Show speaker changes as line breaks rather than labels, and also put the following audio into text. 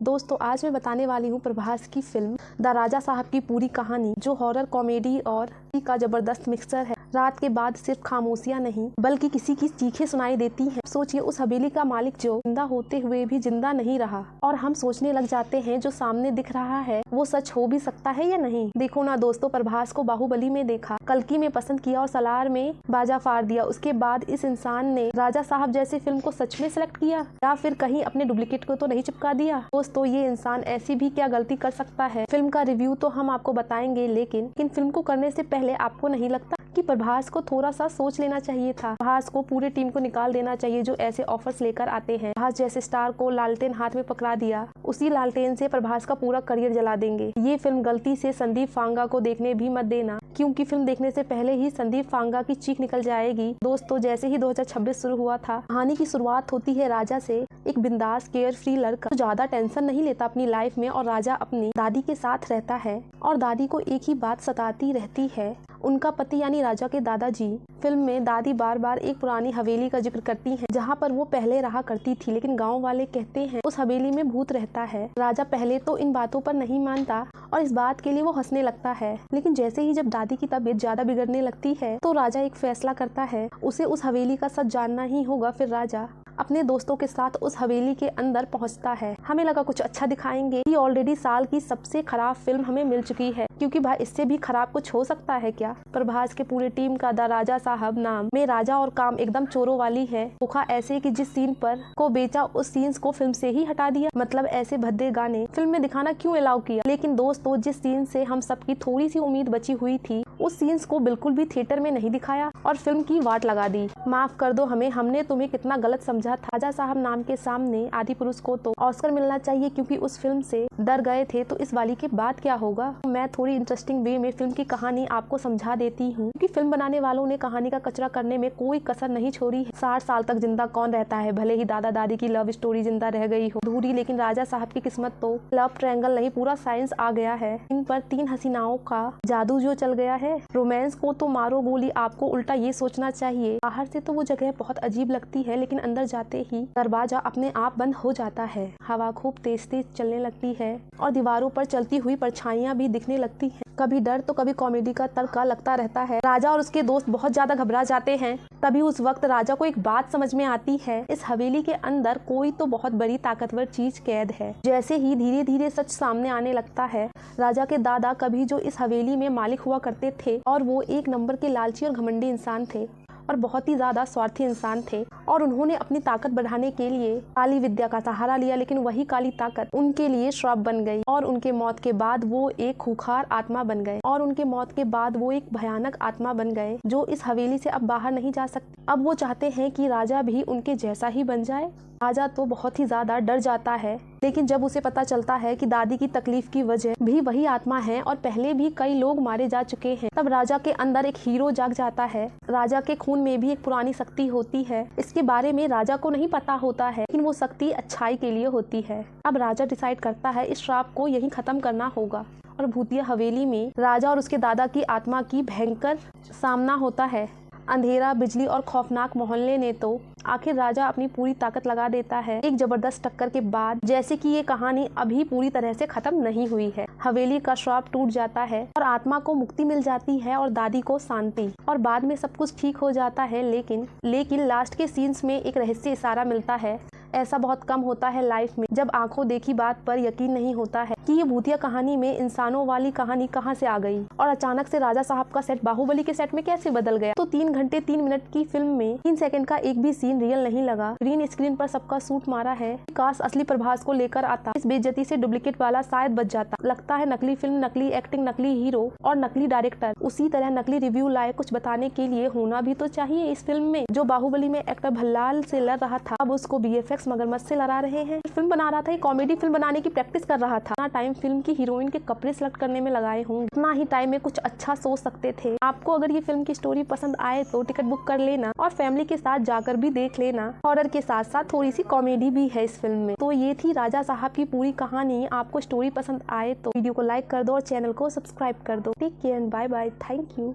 दोस्तों आज मैं बताने वाली हूँ प्रभास की फिल्म द राजा साहब की पूरी कहानी, जो हॉरर कॉमेडी और का जबरदस्त मिक्सचर है। रात के बाद सिर्फ खामोशियां नहीं बल्कि किसी की चीखें सुनाई देती हैं। सोचिए उस हवेली का मालिक जो जिंदा होते हुए भी जिंदा नहीं रहा, और हम सोचने लग जाते हैं जो सामने दिख रहा है वो सच हो भी सकता है या नहीं। देखो ना दोस्तों, प्रभास को बाहुबली में देखा, कल्कि में पसंद किया और सलार में बाजा फाड़ दिया। उसके बाद इस इंसान ने राजा साहब जैसी फिल्म को सच में सिलेक्ट किया या फिर कहीं अपने डुप्लीकेट को तो नहीं चिपका दिया। दोस्तों ये इंसान ऐसी भी क्या गलती कर सकता है। फिल्म का रिव्यू तो हम आपको बताएंगे, लेकिन फिल्म को करने से पहले आपको नहीं लगता कि प्रभास को थोड़ा सा सोच लेना चाहिए था। प्रभास को पूरे टीम को निकाल देना चाहिए जो ऐसे ऑफर्स लेकर आते हैं। प्रभास जैसे स्टार को लालटेन हाथ में पकड़ा दिया, उसी लालटेन से प्रभास का पूरा करियर जला देंगे। ये फिल्म गलती से संदीप फांगा को देखने भी मत देना, क्योंकि फिल्म देखने से पहले ही संदीप फांगा की चीख निकल जाएगी। दोस्तों जैसे ही 2026 शुरू हुआ था, कहानी की शुरुआत होती है राजा से, एक बिंदास केयर फ्री लड़का जो ज्यादा टेंशन नहीं लेता अपनी लाइफ में, और राजा अपनी दादी के साथ रहता है और दादी को एक ही बात सताती रहती है। उनका पति यानी राजा के दादाजी। फिल्म में दादी बार बार एक पुरानी हवेली का जिक्र करती हैं, जहां पर वो पहले रहा करती थी, लेकिन गांव वाले कहते हैं उस हवेली में भूत रहता है। राजा पहले तो इन बातों पर नहीं मानता और इस बात के लिए वो हंसने लगता है, लेकिन जैसे ही जब दादी की तबीयत ज्यादा बिगड़ने लगती है तो राजा एक फैसला करता है, उसे उस हवेली का सच जानना ही होगा। फिर राजा अपने दोस्तों के साथ उस हवेली के अंदर पहुंचता है। हमें लगा कुछ अच्छा दिखाएंगे, ये ऑलरेडी साल की सबसे खराब फिल्म हमें मिल चुकी है, क्योंकि भाई इससे भी खराब कुछ हो सकता है क्या। प्रभास के पूरे टीम का द राजा साहब नाम में राजा और काम एकदम चोरों वाली है। धोखा ऐसे कि जिस सीन पर को बेचा उस सीन्स को फिल्म से ही हटा दिया। मतलब ऐसे भद्दे गाने फिल्म में दिखाना क्यों अलाउ किया। लेकिन दोस्तों जिस सीन से हम सबकी थोड़ी सी उम्मीद बची हुई थी, उस सीन्स को बिल्कुल भी थिएटर में नहीं दिखाया और फिल्म की वाट लगा दी। माफ कर दो हमें, हमने तुम्हें कितना गलत समझा था। राजा साहब नाम के सामने आदि पुरुष को तो ऑस्कर मिलना चाहिए, क्योंकि उस फिल्म से डर गए थे, तो इस वाली के बाद क्या होगा। मैं थोड़ी इंटरेस्टिंग वे में फिल्म की कहानी आपको समझा देती हूँ, क्योंकि फिल्म बनाने वालों ने कहानी का कचरा करने में कोई कसर नहीं छोड़ी है। 60 साल तक जिंदा कौन रहता है, भले ही दादा दादी की लव स्टोरी जिंदा रह गई हो अधूरी, लेकिन राजा साहब की किस्मत तो लव ट्रायंगल नहीं पूरा साइंस आ गया है। इन पर 3 हसीनाओं का जादू जो चल गया है। रोमांस को तो मारो गोली, आपको उल्टा ये सोचना चाहिए। बाहर से तो वो जगह बहुत अजीब लगती है, लेकिन अंदर जाते ही दरवाजा अपने आप बंद हो जाता है। हवा खूब तेज तेज चलने लगती है और दीवारों पर चलती हुई परछाइयां भी दिखने लगती हैं। कभी डर तो कभी कॉमेडी का तड़का लगता रहता है। राजा और उसके दोस्त बहुत ज्यादा घबरा जाते हैं। तभी उस वक्त राजा को एक बात समझ में आती है, इस हवेली के अंदर कोई तो बहुत बड़ी ताकतवर चीज कैद है। जैसे ही धीरे धीरे सच सामने आने लगता है, राजा के दादा कभी जो इस हवेली में मालिक हुआ करते थे, और वो एक नंबर के लालची और घमंडी इंसान थे और बहुत ही ज्यादा स्वार्थी इंसान थे, और उन्होंने अपनी ताकत बढ़ाने के लिए काली विद्या का सहारा लिया, लेकिन वही काली ताकत उनके लिए श्राप बन गई और उनके मौत के बाद वो एक खूंखार आत्मा बन गए, और उनके मौत के बाद वो एक भयानक आत्मा बन गए जो इस हवेली से अब बाहर नहीं जा सकते। अब वो चाहते हैं कि राजा भी उनके जैसा ही बन जाए। राजा तो बहुत ही ज्यादा डर जाता है, लेकिन जब उसे पता चलता है कि दादी की तकलीफ की वजह भी वही आत्मा है और पहले भी कई लोग मारे जा चुके हैं, तब राजा के अंदर एक हीरो जाग जाता है। राजा के खून में भी एक पुरानी शक्ति होती है, इसके बारे में राजा को नहीं पता होता है, लेकिन वो शक्ति अच्छाई के लिए होती है। अब राजा डिसाइड करता है इस श्राप को यहीं खत्म करना होगा, और भूतिया हवेली में राजा और उसके दादा की आत्मा की भयंकर सामना होता है। अंधेरा, बिजली और खौफनाक मोहल्ले ने तो आखिर राजा अपनी पूरी ताकत लगा देता है। एक जबरदस्त टक्कर के बाद, जैसे कि ये कहानी अभी पूरी तरह से खत्म नहीं हुई है। हवेली का श्राप टूट जाता है और आत्मा को मुक्ति मिल जाती है और दादी को शांति, और बाद में सब कुछ ठीक हो जाता है। लेकिन लास्ट के सीन्स में एक रहस्य इशारा मिलता है। ऐसा बहुत कम होता है लाइफ में, जब आंखों देखी बात पर यकीन नहीं होता है कि ये भूतिया कहानी में इंसानों वाली कहानी कहां से आ गई, और अचानक से राजा साहब का सेट बाहुबली के सेट में कैसे बदल गया। तो 3 घंटे 3 मिनट की फिल्म में 3 सेकंड का एक भी सीन रियल नहीं लगा। ग्रीन स्क्रीन पर सबका सूट मारा है। काश असली प्रभास को लेकर आता, इस बेइज्जती से डुप्लीकेट वाला शायद बच जाता। लगता है नकली फिल्म, नकली एक्टिंग, नकली हीरो और नकली डायरेक्टर, उसी तरह नकली रिव्यू लाए कुछ बताने के लिए होना भी तो चाहिए इस फिल्म में। जो बाहुबली में एक्टर भल्लाल से लड़ रहा था, अब उसको BFX मगरमच्छ से लड़ा रहे हैं। फिल्म बना रहा था, ये कॉमेडी फिल्म बनाने की प्रैक्टिस कर रहा था। टाइम फिल्म की हीरोइन के कपड़े सिलेक्ट करने में लगाए होंगे, इतना ही टाइम में कुछ अच्छा सोच सकते थे। आपको अगर ये फिल्म की स्टोरी पसंद आए तो टिकट बुक कर लेना और फैमिली के साथ जाकर भी देख लेना। हॉरर के साथ साथ थोड़ी सी कॉमेडी भी है इस फिल्म में। तो ये थी राजा साहब की पूरी कहानी। आपको स्टोरी पसंद आए तो वीडियो को लाइक कर दो और चैनल को सब्सक्राइब कर दो। Take care and bye bye. Thank you.